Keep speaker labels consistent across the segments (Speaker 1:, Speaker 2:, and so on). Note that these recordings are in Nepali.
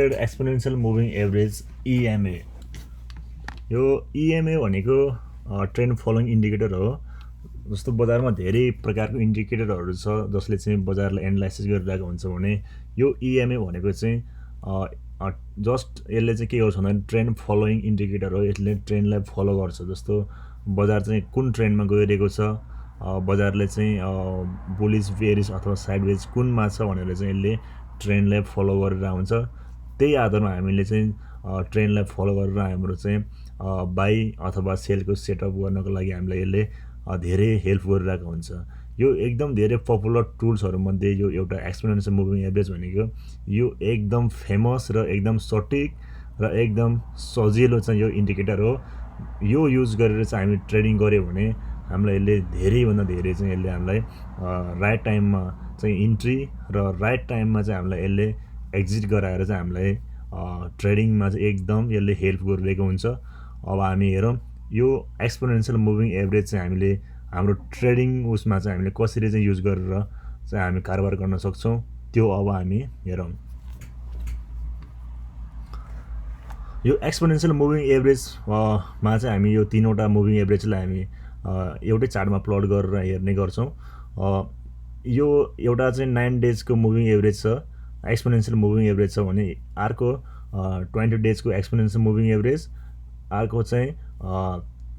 Speaker 1: Exponential moving average इएमए। यो इएमए भनेको ट्रेन्ड फलोइङ इन्डिकेटर हो। जस्तो बजारमा धेरै प्रकारको इन्डिकेटरहरू छ जसले चाहिँ बजारलाई एनालाइसिस गरिरहेको हुन्छ भने यो इएमए भनेको चाहिँ जस्ट यसले चाहिँ के गर्छ भन्दा ट्रेन्ड फलोइङ इन्डिकेटर हो। यसले ट्रेन्डलाई फलो गर्छ। जस्तो बजार चाहिँ कुन ट्रेन्डमा गइरहेको छ, बजारले चाहिँ बुलिस बेरिस अथवा साइडवेज कुनमा छ भनेर चाहिँ यसले ट्रेन्डलाई फलो गरेर हुन्छ। त्यही आधारमा हामीले चाहिँ ट्रेन्डलाई फलो गरेर हाम्रो चाहिँ बाई अथवा सेलको सेटअप गर्नको लागि हामीलाई यसले धेरै हेल्प गरिरहेको हुन्छ। यो एकदम धेरै पपुलर टुल्सहरूमध्ये यो एउटा एक्सपोनेन्सियल मुभिङ एभरेज भनेको यो एकदम फेमस र एकदम सटिक र एकदम सजिलो चाहिँ यो इन्डिकेटर हो। यो युज गरेर चाहिँ हामी ट्रेडिङ गऱ्यो भने हामीलाई यसले धेरैभन्दा धेरै चाहिँ यसले हामीलाई राइट टाइममा चाहिँ इन्ट्री र राइट टाइममा चाहिँ हामीलाई यसले एक्जिट गराएर चाहिँ हामीलाई ट्रेडिङमा चाहिँ एकदम यसले हेल्प गरिरहेको हुन्छ। अब हामी हेरौँ यो एक्सपोनेन्सियल मुभिङ एभरेज चाहिँ हामीले हाम्रो ट्रेडिङ उसमा चाहिँ हामीले कसरी चाहिँ युज गरेर चाहिँ हामी कारोबार गर्न सक्छौँ त्यो अब हामी हेरौँ। यो एक्सपोनेन्सियल मुभिङ एभरेज मा चाहिँ हामी यो तीनवटा मुभिङ एभरेजलाई हामी एउटै चार्टमा प्लट गरेर हेर्ने गर्छौँ। यो एउटा चाहिँ 9 डेजको मुभिङ एभरेज छ, एक्सपोनेन्सियल मुभिङ एभरेज छ भने अर्को 20 डेजको एक्सपोनेन्सियल मुभिङ एभरेज, अर्को चाहिँ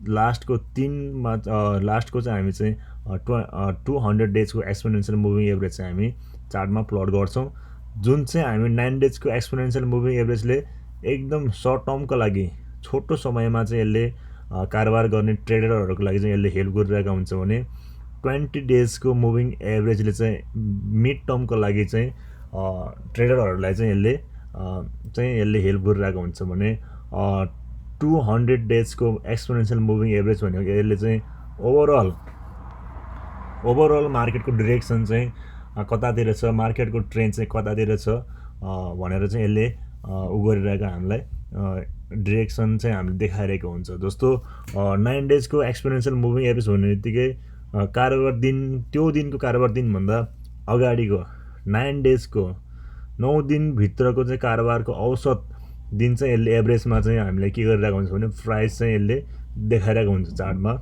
Speaker 1: लास्टको चाहिँ हामी चाहिँ 200 डेजको एक्सपोनेन्सियल मुभिङ एभरेज चाहिँ हामी चार्टमा प्लट गर्छौँ। जुन चाहिँ हामी 9 डेजको एक्सपोनेन्सियल मुभिङ एभरेजले एकदम सर्ट टर्मको लागि छोटो समयमा चाहिँ यसले कारोबार गर्ने ट्रेडरहरूको लागि चाहिँ यसले हेल्प गरिरहेको हुन्छ भने 20 डेजको मुभिङ एभरेजले चाहिँ मिड टर्मको लागि चाहिँ ट्रेडरहरूलाई चाहिँ यसले हेल्प गरिरहेको हुन्छ भने 200 डेजको एक्सपोनेन्सियल मुभिङ एभरेज भनेको यसले चाहिँ ओभरअल मार्केटको डिरेक्सन चाहिँ कतातिर छ, मार्केटको ट्रेन्ड चाहिँ कतातिर छ भनेर चाहिँ यसले गरिरहेको हामीलाई डिरेक्सन चाहिँ हामीले देखाइरहेको हुन्छ। जस्तो 9 डेजको एक्सपोनेन्सियल मुभिङ एभरेज भन्ने बित्तिकै कारोबार दिन त्यो दिनको कारोबार दिनभन्दा अगाडिको 9 डेजको 9 दिनभित्रको चाहिँ कारोबारको औसत दिन चाहिँ यसले एभरेजमा चाहिँ हामीलाई के गरिरहेको हुन्छ भने प्राइस चाहिँ यसले देखाइरहेको हुन्छ चार्टमा।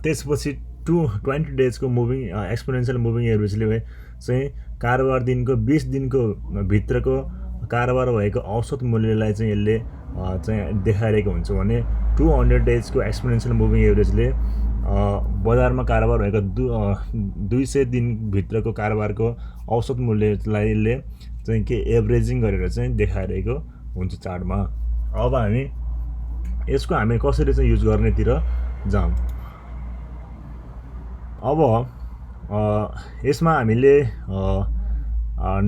Speaker 1: त्यसपछि 20 डेजको मुभिङ एक्सपोनेन्सियल मुभिङ एभरेजले चाहिँ कारोबार दिनको 20 दिनको भित्रको कारोबार भएको औसत मूल्यलाई चाहिँ यसले चाहिँ देखाइरहेको हुन्छ भने 200 डेजको एक्सपोनेन्सियल मुभिङ एभरेजले बजारमा कारोबार भएको 200 दिनभित्रको कारोबारको औसत मूल्यलाई यसले चाहिँ के एभरेजिङ गरेर चाहिँ देखाइरहेको हुन्छ चार्टमा। अब हामी यसको हामी कसरी चाहिँ युज गर्नेतिर जाउँ। अब यसमा हामीले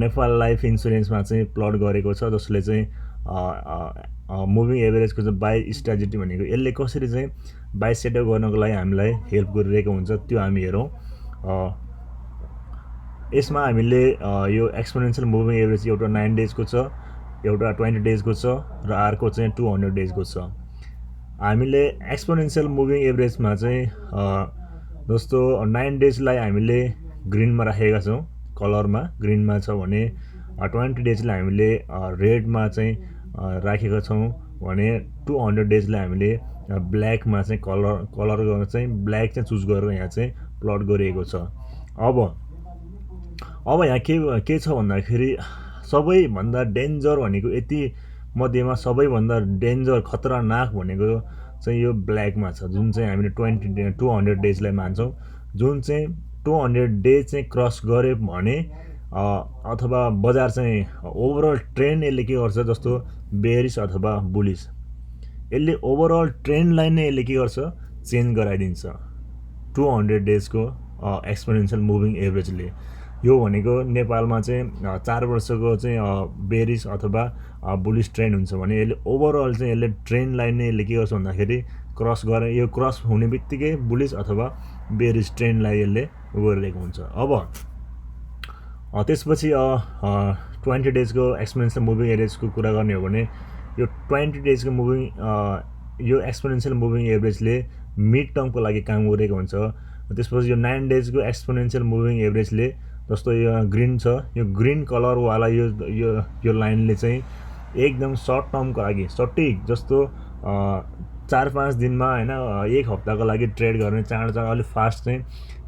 Speaker 1: नेपाल लाइफ इन्सुरेन्समा चाहिँ प्लट गरेको छ जसले चाहिँ मुभिङ एभरेजको चाहिँ बाई स्ट्राटेजी भनेको यसले कसरी चाहिँ बाई सेटअप गर्नको लागि हामीलाई हेल्प गरिरहेको हुन्छ त्यो हामी हेरौँ। यसमा हामीले यो एक्सपोनेन्सियल मुभिङ एभरेज एउटा 9 डेजको छ, एउटा 20 डेजको छ र अर्को चाहिँ 200 डेजको छ। हामीले एक्सपोनेन्सियल मुभिङ एभरेजमा चाहिँ जस्तो 9 डेजलाई हामीले ग्रिनमा राखेका छौँ, कलरमा ग्रिनमा छ भने 20 डेजलाई हामीले रेडमा चाहिँ राखेका छौँ भने 200 डेजलाई हामीले ब्ल्याकमा चाहिँ कलर चाहिँ ब्ल्याक चाहिँ चुज गरेर यहाँ चाहिँ प्लट गरिएको छ। अब यहाँ के छ भन्दाखेरि सबैभन्दा डेन्जर भनेको यति मध्येमा सबैभन्दा डेन्जर खतरनाक भनेको चाहिँ यो ब्ल्याकमा छ, जुन चाहिँ हामीले 200 डेजलाई मान्छौँ। जुन चाहिँ 200 डेज चाहिँ क्रस गऱ्यो भने अथवा बजार चाहिँ ओभरअल ट्रेन्ड यसले के गर्छ जस्तो बेरिस अथवा बुलिस, यसले ओभरअल ट्रेन्डलाई नै यसले के गर्छ चेन्ज गराइदिन्छ 200 डेजको एक्सपोनेन्सियल मुभिङ एभरेजले। यो भनेको नेपालमा चाहिँ 4 वर्षको चाहिँ बेरिस अथवा बुलिस ट्रेन्ड हुन्छ भने यसले ओभरअल चाहिँ यसले ट्रेन्डलाई नै यसले के गर्छ भन्दाखेरि क्रस गरे यो क्रस हुने बित्तिकै बुलिस अथवा बेरिस ट्रेन्डलाई यसले गरिरहेको हुन्छ। अब त्यसपछि 20 डेजको एक्सपोनेन्सियल मुभिङ एभरेजको कुरा गर्ने हो भने यो 20 डेजको यो एक्सपोनेन्सियल मुभिङ एभरेजले मिड टर्मको लागि काम गरेको हुन्छ। त्यसपछि यो 9 डेजको एक्सपोनेन्सियल मुभिङ एभरेजले जस्तो यो ग्रिन छ, यो ग्रिन कलरवाला यो लाइनले चाहिँ एकदम सर्ट टर्मको लागि सटिक जस्तो 4-5 दिनमा होइन 1 हप्ताको लागि ट्रेड गर्ने चाँडो अलिक फास्ट चाहिँ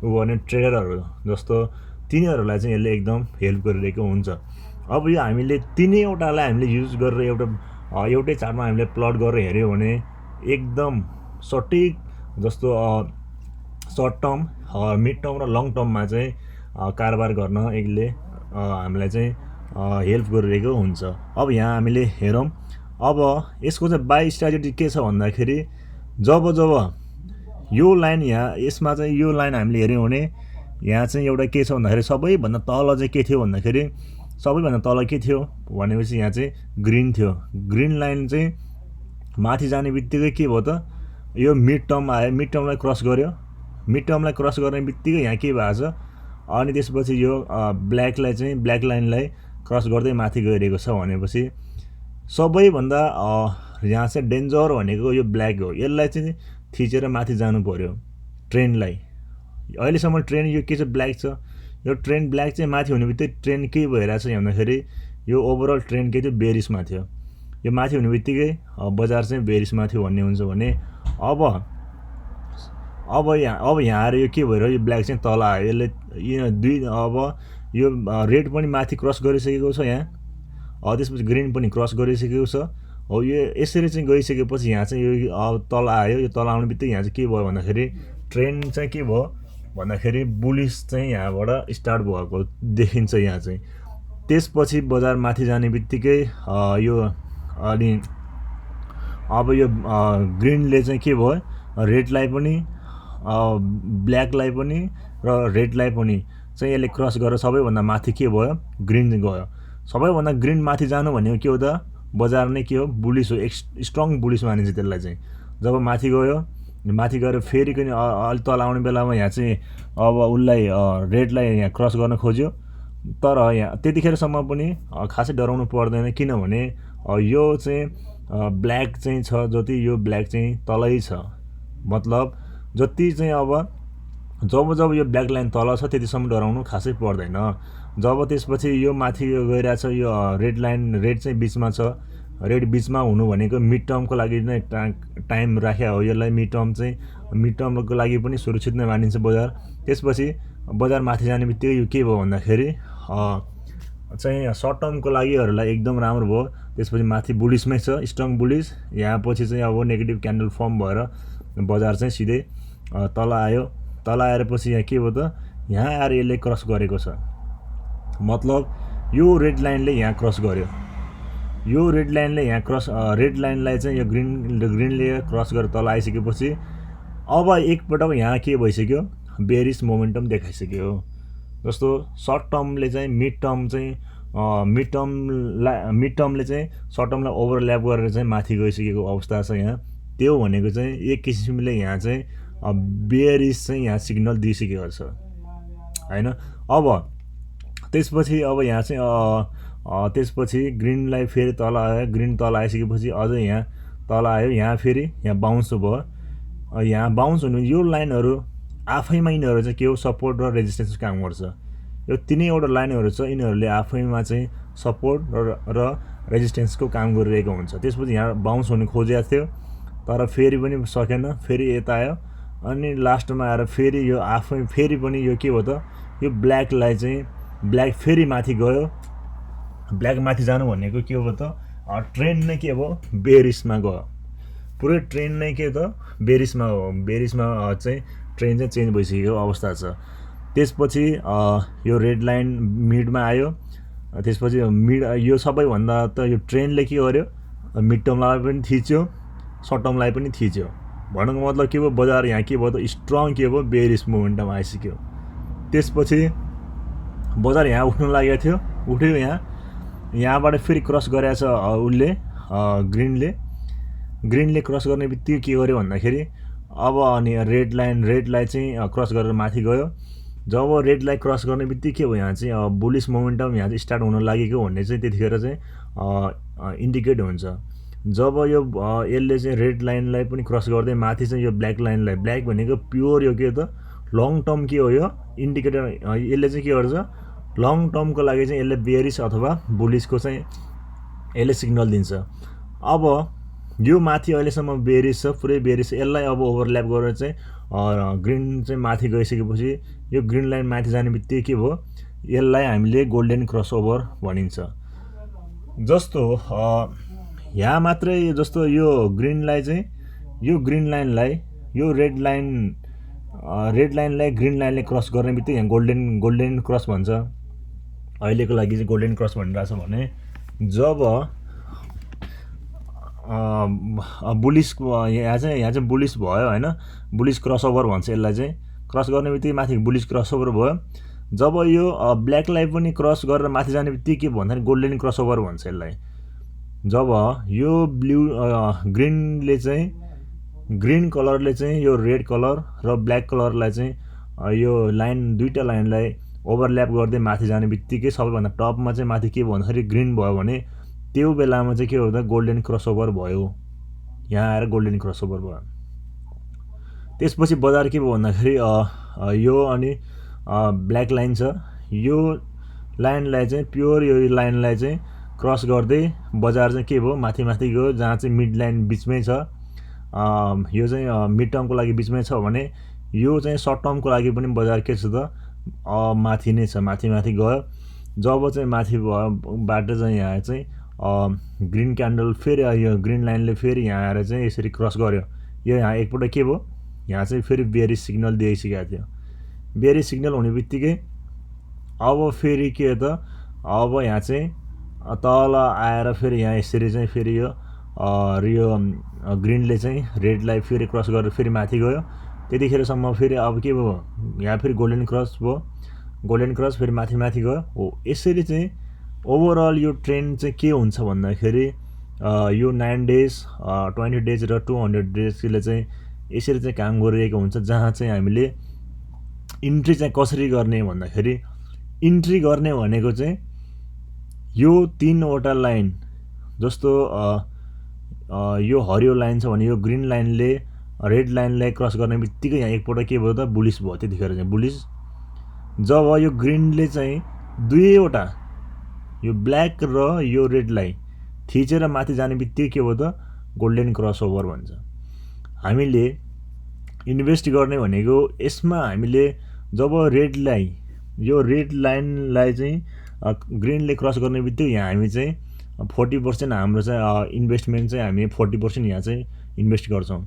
Speaker 1: उ गर्ने ट्रेडरहरू जस्तो तिनीहरूलाई चाहिँ यसले एकदम हेल्प गरिरहेको हुन्छ। अब यो हामीले तिनैवटालाई हामीले युज गरेर एउटै चार्टमा हामीले प्लट गरेर हेऱ्यौँ भने एकदम सटिक जस्तो सर्ट टर्म, मिड टर्म र लङ टर्ममा चाहिँ कारोबार गर्न यसले हामीलाई चाहिँ हेल्प गरिरहेको हुन्छ। अब यहाँ हामीले हेरौँ, अब यसको चाहिँ बाई स्ट्राटेजी के छ भन्दाखेरि जब यो लाइन यहाँ यसमा चाहिँ यो लाइन हामीले हेऱ्यौँ भने यहाँ चाहिँ एउटा के छ भन्दाखेरि सबैभन्दा तल चाहिँ के थियो भन्दाखेरि सबैभन्दा तल के थियो भनेपछि यहाँ चाहिँ ग्रिन थियो। ग्रिन लाइन चाहिँ माथि जाने बित्तिकै के भयो त यो मिड टर्म आयो, मिड टर्मलाई क्रस गर्यो, मिड टर्मलाई क्रस गर्ने बित्तिकै यहाँ के भएको छ अनि त्यसपछि यो ब्ल्याकलाई चाहिँ ब्ल्याक लाइनलाई क्रस गर्दै माथि गइरहेको छ भनेपछि सबैभन्दा यहाँ चाहिँ डेन्जर भनेको यो ब्ल्याक हो। यसलाई चाहिँ थिचेर माथि जानु पर्यो ट्रेन्डलाई। अहिलेसम्म ट्रेन्ड यो के छ ब्ल्याक छ, यो ट्रेन्ड ब्ल्याक चाहिँ माथि हुने बित्तिकै ट्रेन्ड के भइरहेछ भन्दाखेरि यो ओभरअल ट्रेन्ड के थियो बेरिसमा थियो। यो माथि हुने बित्तिकै बजार चाहिँ बेरिसमा थियो भन्ने हुन्छ भने अब यहाँ आएर यो के भइरह्यो यो ब्ल्याक चाहिँ तल आयो। यसले अब यो रेड पनि माथि क्रस गरिसकेको छ यहाँ, त्यसपछि ग्रिन पनि क्रस गरिसकेको छ। हो यो यसरी चाहिँ गइसकेपछि यहाँ चाहिँ यो तल आयो। यो तल आउने बित्तिकै यहाँ चाहिँ के भयो भन्दाखेरि ट्रेन्ड चाहिँ के भयो भन्दाखेरि बुलिस चाहिँ यहाँबाट स्टार्ट भएको देखिन्छ यहाँ चाहिँ। त्यसपछि बजार माथि जाने बित्तिकै यो अनि अब यो ग्रिनले चाहिँ के भयो रेडलाई पनि ब्ल्याकलाई पनि र रेडलाई पनि चाहिँ यसले क्रस गरेर सबैभन्दा माथि के भयो ग्रिन गयो। सबैभन्दा ग्रिन माथि जानु भनेको के हो त बजार नै के हो बुलिस हो, स्ट्रङ बुलिस मानिन्छ त्यसलाई चाहिँ। जब माथि गयो, माथि गएर फेरि पनि अलिक तल आउने बेलामा यहाँ चाहिँ अब उसलाई रेडलाई यहाँ क्रस गर्न खोज्यो, तर यहाँ त्यतिखेरसम्म पनि खासै डराउनु पर्दैन किनभने यो चाहिँ ब्ल्याक चाहिँ छ जति यो ब्ल्याक चाहिँ तलै छ। मतलब जति चाहिँ अब जब यो ब्ल्याक लाइन तल छ त्यतिसम्म डराउनु खासै पर्दैन। जब त्यसपछि यो माथि गइरहेछ यो रेड लाइन, रेड चाहिँ बिचमा छ, रेड बिचमा हुनु भनेको मिड टर्मको लागि नै टाइम राख्या हो। यसलाई मिड टर्मको लागि पनि सुरक्षित नै मानिन्छ बजार। त्यसपछि बजार माथि जाने बित्तिकै यो के भयो भन्दाखेरि चाहिँ सर्ट टर्मको लागिहरूलाई एकदम राम्रो भयो। त्यसपछि माथि बुलिसमै छ, स्ट्रङ बुलिस। यहाँ पछि चाहिँ अब नेगेटिभ क्यान्डल फर्म भएर बजार चाहिँ सिधै तल आयो। तल आएर पछि यहाँ के भयो त यहाँ आएर यसले क्रस गरेको छ, मतलब यो रेड लाइनले यहाँ क्रस गर्यो। यो रेड लाइनले यहाँ क्रस रेड लाइनलाई चाहिँ यो ग्रिनले क्रस गरेर तल आइसकेपछि अब एकपटक यहाँ के भइसक्यो बेरिस मोमेन्टम देखाइसक्यो। जस्तो सर्ट टर्मले चाहिँ मिड टर्मले चाहिँ सर्ट टर्मलाई ओभरल्याप गरेर चाहिँ माथि गइसकेको अवस्था छ यहाँ। त्यो भनेको चाहिँ एक किसिमले यहाँ चाहिँ बेरिस चाहिँ यहाँ सिग्नल दिइसकेको छ हैन। अब त्यसपछि अब यहाँ चाहिँ त्यसपछि ग्रिनलाई फेरि तल आयो, ग्रिन तल आइसकेपछि अझै यहाँ तल आयो, यहाँ फेरि यहाँ बााउन्स भयो। यहाँ बााउन्स हुनु यो लाइनहरू आफैमा यिनीहरू चाहिँ के हो सपोर्ट र रेजिस्टेन्सको काम गर्छ। यो तिनैवटा लाइनहरू छ, यिनीहरूले आफैमा चाहिँ सपोर्ट र रेजिस्टेन्सको काम गरिरहेको हुन्छ। त्यसपछि यहाँ बााउन्स हुनु खोजेको थियो तर फेरि पनि सकेन, फेरि यता आयो अनि लास्टमा आएर फेरि यो आफै फेरि पनि यो के भयो त यो ब्ल्याकलाई चाहिँ ब्ल्याक फेरि माथि गयो। ब्ल्याक माथि जानु भनेको के हो त ट्रेन्ड नै के भयो बेरिसमा गयो। पुरै ट्रेन्ड नै के त बेरिसमा हो। बेरिसमा चाहिँ ट्रेन्ड चाहिँ चेन्ज भइसकेको अवस्था छ। त्यसपछि यो रेड लाइन मिडमा आयो। त्यसपछि मिड यो सबैभन्दा त यो ट्रेन्डले के गर्यो मिड टर्मलाई पनि थिच्यो, सर्ट टर्मलाई पनि थिच्यो। भन्नुको मतलब के भयो बजार यहाँ के भयो त स्ट्रङ के भयो बेरिस मोमेन्टम आइसक्यो। त्यसपछि बजार यहाँ उठ्नु लागेको थियो, उठ्यो यहाँबाट फेरि क्रस गरेको छ उसले ग्रिनले क्रस गर्ने बित्तिकै के गर्यो भन्दाखेरि अब अनि रेडलाई चाहिँ क्रस गरेर माथि गयो। जब रेडलाई क्रस गर्ने बित्तिकै के भयो यहाँ चाहिँ बुलिस मोमेन्टम यहाँ चाहिँ स्टार्ट हुन लागेको भन्ने चाहिँ त्यतिखेर चाहिँ इन्डिकेट हुन्छ। जब यो यसले चाहिँ रेड लाइनलाई पनि क्रस गर्दै माथि चाहिँ यो ब्ल्याक लाइनलाई, ब्ल्याक भनेको प्योर यो के त लङ टर्म के हो यो इन्डिकेटर, यसले चाहिँ के गर्छ लङ टर्मको लागि चाहिँ यसले बेरिस अथवा बुलिसको चाहिँ यसले सिग्नल दिन्छ। अब यो माथि अहिलेसम्म बेरिज छ, पुरै बेरिज छ, यसलाई अब ओभरल्याप गरेर चाहिँ ग्रिन चाहिँ माथि गइसकेपछि यो ग्रिन लाइन माथि जाने बित्तिकै के भयो, यसलाई हामीले गोल्डन क्रसओभर भनिन्छ। जस्तो यहाँ मात्रै, जस्तो यो ग्रिनलाई चाहिँ यो ग्रिन लाइनलाई यो रेड लाइनलाई ग्रिन लाइनले क्रस गर्ने बित्तिकै यहाँ गोल्डन क्रस भन्छ। अहिलेको लागि चाहिँ गोल्डन क्रस भनिरहेको छ भने जब बुलिस यहाँ चाहिँ बुलिस भयो होइन, बुलिस क्रसओभर भन्छ यसलाई चाहिँ। क्रस गर्ने बित्तिकै माथि बुलिस क्रसओभर भयो। जब यो ब्ल्याकलाई पनि क्रस गरेर माथि जाने बित्तिकै के भन्दाखेरि गोल्डन क्रसओभर भन्छ यसलाई। जब यो ग्रिनले चाहिँ ग्रिन कलरले चाहिँ यो रेड कलर र ब्ल्याक कलरलाई चाहिँ यो लाइन, दुईवटा लाइनलाई ओभरल्याप गर्दै माथि जाने बित्तिकै सबैभन्दा टपमा चाहिँ माथि के भन्दाखेरि ग्रिन भयो भने त्यो बेलामा चाहिँ के हो त गोल्डन क्रसओभर भयो। यहाँ आएर गोल्डन क्रसओभर भयो। त्यसपछि बजार के भयो भन्दाखेरि यो अनि ब्ल्याक लाइन छ, यो लाइनलाई चाहिँ प्योर यो लाइनलाई चाहिँ क्रस गर्दै बजार चाहिँ के भयो, माथि गयो, जहाँ चाहिँ मिड लाइन बिचमै छ। यो चाहिँ मिड टर्मको लागि बिचमै छ भने यो चाहिँ सर्ट टर्मको लागि पनि बजार के छ त माथि नै छ, माथि गयो। जब चाहिँ माथिबाट चाहिँ यहाँ चाहिँ ग्रिन क्यान्डल फेरि यो ग्रिन लाइनले फेरि यहाँ आएर चाहिँ यसरी क्रस गर्यो, यो यहाँ एकपल्ट के भयो, यहाँ चाहिँ फेरि बेरिज सिग्नल दिइसकेको थियो। बेरिज सिग्नल हुने बित्तिकै अब फेरि के हो त, अब यहाँ चाहिँ तल आएर फेरि यहाँ यसरी चाहिँ फेरि यो ग्रिनले चाहिँ रेडलाई फेरि क्रस गरेर फेरि माथि गयो। त्यतिखेरसम्म फेरि अब के भयो, यहाँ फेरि गोल्डन क्रस भयो, गोल्डन क्रस फेरि माथि गयो हो। यसरी चाहिँ ओभरअल यो ट्रेन्ड चाहिँ के हुन्छ भन्दाखेरि यो 9 डेज 20 डेज र 200 डेजले चाहिँ यसरी चाहिँ काम गरिरहेको हुन्छ। जहाँ चाहिँ हामीले इन्ट्री चाहिँ कसरी गर्ने भन्दाखेरि इन्ट्री गर्ने भनेको चाहिँ यो 3वटा लाइन, जस्तो यो हरियो लाइन छ भने यो ग्रिन लाइनले रेड लाइनलाई क्रस गर्ने बित्तिकै यहाँ एकपल्ट के भयो त बुलिस भयो। त्यतिखेर चाहिँ बुलिस, जब यो ग्रिनले चाहिँ दुईवटा यो ब्ल्याक र यो रेडलाई थिचेर माथि जाने बित्तिकै के भयो त गोल्डन क्रसओभर भन्छ। हामीले इन्भेस्ट गर्ने भनेको यसमा हामीले जब रेडलाई यो रेड लाइनलाई चाहिँ ग्रिनले क्रस गर्ने बित्तिकै यहाँ हामी चाहिँ 40% हाम्रो चाहिँ इन्भेस्टमेन्ट चाहिँ हामी 40% यहाँ चाहिँ इन्भेस्ट गर्छौँ।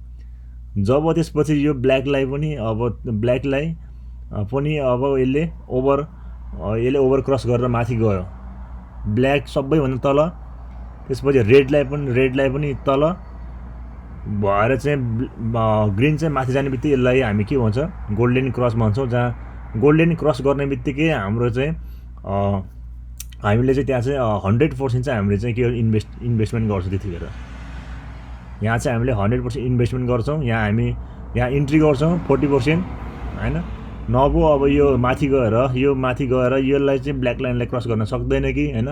Speaker 1: जब त्यसपछि यो ब्ल्याकलाई पनि अब यसले ओभर क्रस गरेर माथि गयो, ब्ल्याक सबैभन्दा तल, त्यसपछि रेडलाई पनि तल भएर चाहिँ ग्रिन चाहिँ माथि जाने बित्तिकै यसलाई हामी के भन्छ गोल्डन क्रस भन्छौँ। जहाँ गोल्डन क्रस गर्ने बित्तिकै हाम्रो चाहिँ हामीले चाहिँ त्यहाँ चाहिँ 100% चाहिँ हामीले चाहिँ के इन्भेस्टमेन्ट गर्छौँ। त्यतिखेर यहाँ चाहिँ हामीले 100% इन्भेस्टमेन्ट गर्छौँ। यहाँ इन्ट्री गर्छौँ 40% होइन। नभो अब यो माथि गएर यसलाई चाहिँ ब्ल्याक लाइनलाई क्रस गर्न सक्दैन कि होइन,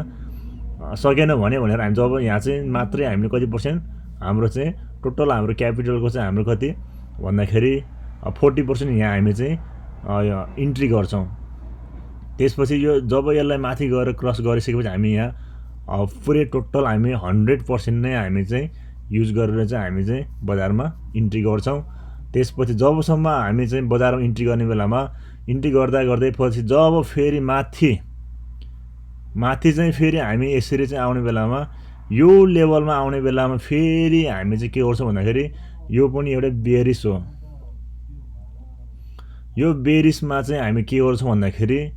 Speaker 1: सकेन भनेर हामी जब यहाँ चाहिँ मात्रै हामीले कति पर्सेन्ट हाम्रो चाहिँ टोटल हाम्रो क्यापिटलको चाहिँ हाम्रो कति भन्दाखेरि 40% यहाँ हामी चाहिँ इन्ट्री गर्छौँ। त्यसपछि यो जब यसलाई माथि गएर क्रस गरिसकेपछि हामी यहाँ पुरै टोटल हामी 100% नै हामी चाहिँ युज गरेर चाहिँ हामी चाहिँ बजारमा इन्ट्री गर्छौँ। त्यसपछि जबसम्म हामी चाहिँ बजारमा इन्ट्री गर्ने बेलामा इन्ट्री गर्दै पछि जब फेरि माथि चाहिँ फेरि हामी यसरी चाहिँ आउने बेलामा यो लेभलमा आउने बेलामा फेरि हामी चाहिँ के गर्छौँ भन्दाखेरि यो पनि एउटा बेरिस हो। यो बेरिसमा चाहिँ हामी के गर्छौँ भन्दाखेरि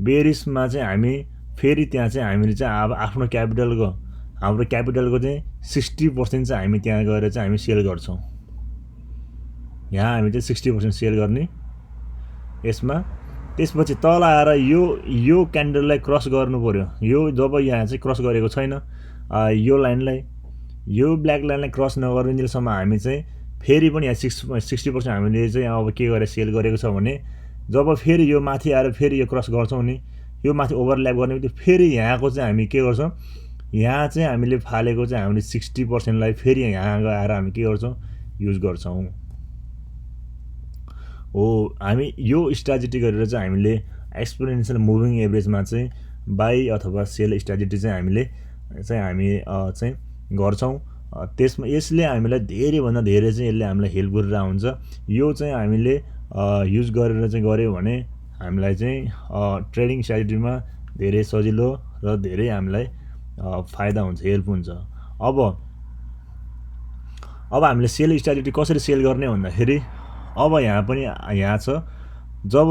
Speaker 1: बेरिसमा चाहिँ हामी फेरि त्यहाँ चाहिँ हामीले चाहिँ अब आफ्नो हाम्रो क्यापिटलको चाहिँ 60% चाहिँ हामी त्यहाँ गएर चाहिँ हामी सेल गर्छौँ। यहाँ हामी चाहिँ 60% सेल गर्ने यसमा। त्यसपछि तल आएर यो क्यान्डललाई क्रस गर्नु पर्यो। यो जब यहाँ चाहिँ क्रस गरेको छैन यो लाइनलाई, यो ब्ल्याक लाइनलाई क्रस नगर्नेसम्म हामी चाहिँ फेरि पनि यहाँ 60% हामीले चाहिँ अब के गरेर सेल गरेको छ भने जब फेरि यो माथि आएर फेरि यो क्रस गर्छौँ नि, यो माथि ओभरल्याप गर्ने बित्तिकै फेरि यहाँको चाहिँ हामी के गर्छौँ, यहाँ चाहिँ हामीले फालेको चाहिँ हामीले 60%लाई फेरि यहाँ आएर हामी के गर्छौँ युज गर्छौँ हो। हामी यो स्ट्राटेजी गरेर चाहिँ हामीले एक्सपोनेन्शियल मुभिङ एभरेजमा चाहिँ बाई अथवा सेल स्ट्राटेजी चाहिँ हामीले चाहिँ हामी चाहिँ गर्छौँ। त्यसमा यसले हामीलाई धेरैभन्दा धेरै चाहिँ यसले हामीलाई हेल्प गरिरहेको हुन्छ। यो चाहिँ हामीले युज गरेर चाहिँ गऱ्यो भने हामीलाई चाहिँ ट्रेडिङ स्ट्राटेजीमा धेरै सजिलो र धेरै हामीलाई फाइदा हुन्छ, हेल्प हुन्छ। अब हामीले सेल स्ट्राटेजी कसरी सेल गर्ने भन्दाखेरि अब यहाँ पनि यहाँ छ, जब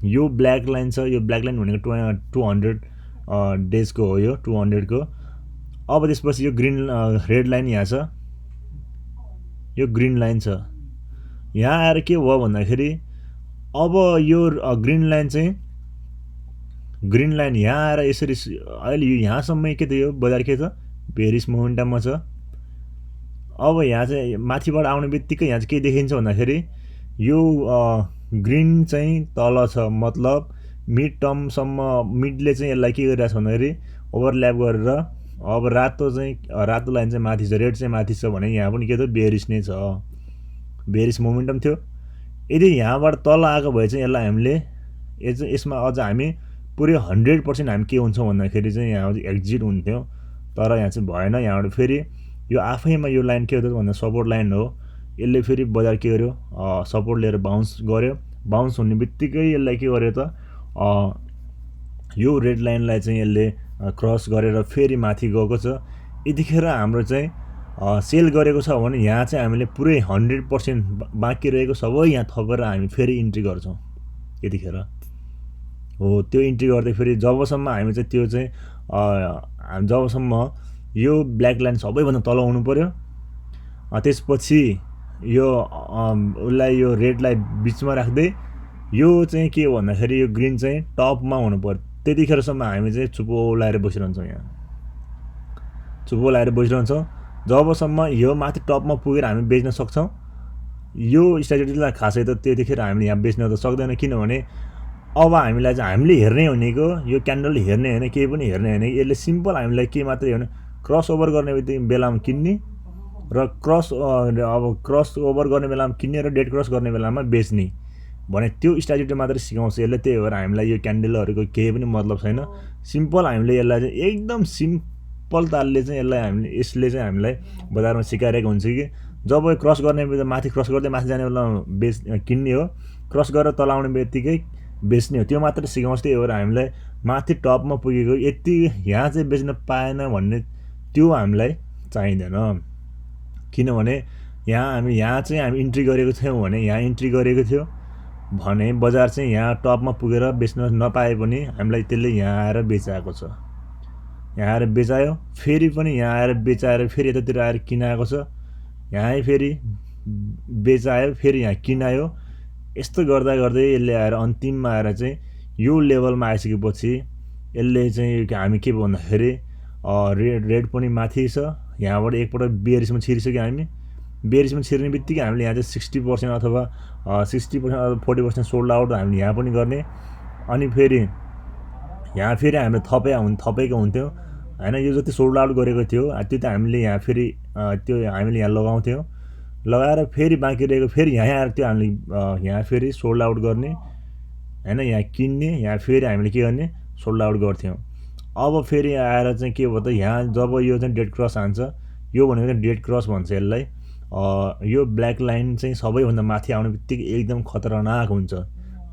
Speaker 1: यो ब्ल्याक लाइन छ, यो ब्ल्याक लाइन भनेको 200 डेजको हो, यो 200 को। अब त्यसपछि यो ग्रिन रेड लाइन यहाँ छ, यो ग्रिन लाइन छ। यहाँ आएर के भयो भन्दाखेरि अब यो ग्रिन लाइन चाहिँ ग्रिन लाइन यहाँ आएर यसरी अहिले यहाँसम्म के थियो बजार के छ बेरिस मोमेन्टममा छ। अब यहाँ चाहिँ माथिबाट आउने बित्तिकै यहाँ चाहिँ के देखिन्छ भन्दाखेरि यो ग्रिन चाहिँ तल छ, मतलब मिड टर्मसम्म मिडले चाहिँ यसलाई के गरिरहेको छ भन्दाखेरि ओभरल्याप गरेर अब रातो लाइन चाहिँ माथि छ, रेड चाहिँ माथि छ भने यहाँ पनि के थियो बेरिस नै छ, बेरिस मोमेन्टम थियो। यदि यहाँबाट तल आएको भए चाहिँ यसलाई हामीले यसमा अझ हामी पुरै 100% हामी के हुन्छौँ भन्दाखेरि चाहिँ यहाँ एक्जिट हुन्थ्यौँ, तर यहाँ चाहिँ भएन। यहाँबाट फेरि यो आफैमा यो लाइन के हो त भन्दा सपोर्ट लाइन हो, यसले फेरि बजार के गर्यो सपोर्ट लिएर बाउन्स गर्यो। बाउन्स हुने बित्तिकै यसलाई के गर्यो त यो रेड लाइनलाई चाहिँ यसले क्रस गरेर फेरि माथि गएको छ। यतिखेर हाम्रो चाहिँ सेल गरेको छ भने यहाँ चाहिँ हामीले पुरै 100% बाँकी रहेको सबै यहाँ थपेर हामी फेरि इन्ट्री गर्छौँ। यतिखेर हो त्यो इन्ट्री गर्दै फेरि जबसम्म हामी चाहिँ त्यो चाहिँ जबसम्म यो ब्ल्याक लाइन सबैभन्दा तल हुनु पर्यो, त्यसपछि यो उसलाई यो रेडलाई बिचमा राख्दै यो चाहिँ के हो भन्दाखेरि यो ग्रिन चाहिँ टपमा हुनु पर्यो। त्यतिखेरसम्म हामी चाहिँ चुप्पो लाएर बसिरहन्छौँ, यहाँ चुप्पो लाएर बसिरहन्छौँ जबसम्म यो माथि टपमा पुगेर हामी बेच्न सक्छौँ। यो स्ट्राटेजीलाई खासै त त्यतिखेर हामीले यहाँ बेच्न त सक्दैन, किनभने अब हामीलाई चाहिँ हामीले हेर्ने भनेको यो क्यान्डल हेर्ने होइन, केही पनि हेर्ने होइन। यसले सिम्पल हामीलाई के मात्रै हो भने क्रस ओभर गर्ने बेलामा किन्ने र क्रस ओभर गर्ने बेलामा किन्ने र डेड क्रस गर्ने बेलामा बेच्ने भने त्यो स्ट्राटेजी मात्रै सिकाउँछ यसले। त्यही भएर हामीलाई यो क्यान्डलहरूको केही पनि मतलब छैन। सिम्पल हामीले यसलाई चाहिँ एकदम सिम्पल तालले चाहिँ यसले चाहिँ हामीलाई बजारमा सिकाइरहेको हुन्छ कि जब क्रस गर्ने माथि क्रस गर्दै माथि जाने बेला किन्ने हो, क्रस गरेर तल आउने बित्तिकै बेच्ने हो, त्यो मात्रै सिकाउँछ। त्यही भएर हामीलाई माथि टपमा पुगेको यति यहाँ चाहिँ बेच्न पाएन भन्ने त्यो हामीलाई चाहिँदैन, किनभने यहाँ चाहिँ हामी इन्ट्री गरेको थियौँ भने यहाँ इन्ट्री गरेको थियो भने बजार चाहिँ यहाँ टपमा पुगेर बेच्न नपाए पनि हामीलाई त्यसले यहाँ आएर बेचाएको छ, यहाँ आएर बेचायो, फेरि पनि यहाँ आएर बेचाएर फेरि यतातिर आएर किनाएको छ, यहाँ फेरि बेचायो, फेरि यहाँ किनायो। यस्तो गर्दा गर्दै यसले आएर अन्तिममा आएर चाहिँ यो लेभलमा आइसकेपछि यसले चाहिँ हामी के भन्दाखेरि रेड पनि माथि छ, यहाँबाट एकपल्ट बेरिसमा छिरिसक्यो। हामी बेरिसमा छिर्ने बित्तिकै हामीले यहाँ चाहिँ 60% अथवा 60% अथवा 40% सोल्ड आउट हामीले यहाँ पनि गर्ने, अनि फेरि यहाँ फेरि हामीले थपेको हुन्थ्यौँ होइन। यो जति सोल्ड आउट गरेको थियो त्यो त हामीले यहाँ फेरि त्यो हामीले यहाँ लगाउँथ्यौँ, लगाएर फेरि बाँकी रहेको फेरि यहाँ आएर त्यो हामीले यहाँ फेरि सोल्ड आउट गर्ने होइन, यहाँ किन्ने, यहाँ फेरि हामीले के गर्ने सोल्ड आउट गर्थ्यौँ। अब फेरि आएर चाहिँ के भयो त यहाँ जब यो चाहिँ डेड क्रस हान्छ, यो भनेको चाहिँ डेड क्रस भन्छ यसलाई। यो ब्ल्याक लाइन चाहिँ सबैभन्दा माथि आउने बित्तिकै एकदम खतरनाक हुन्छ,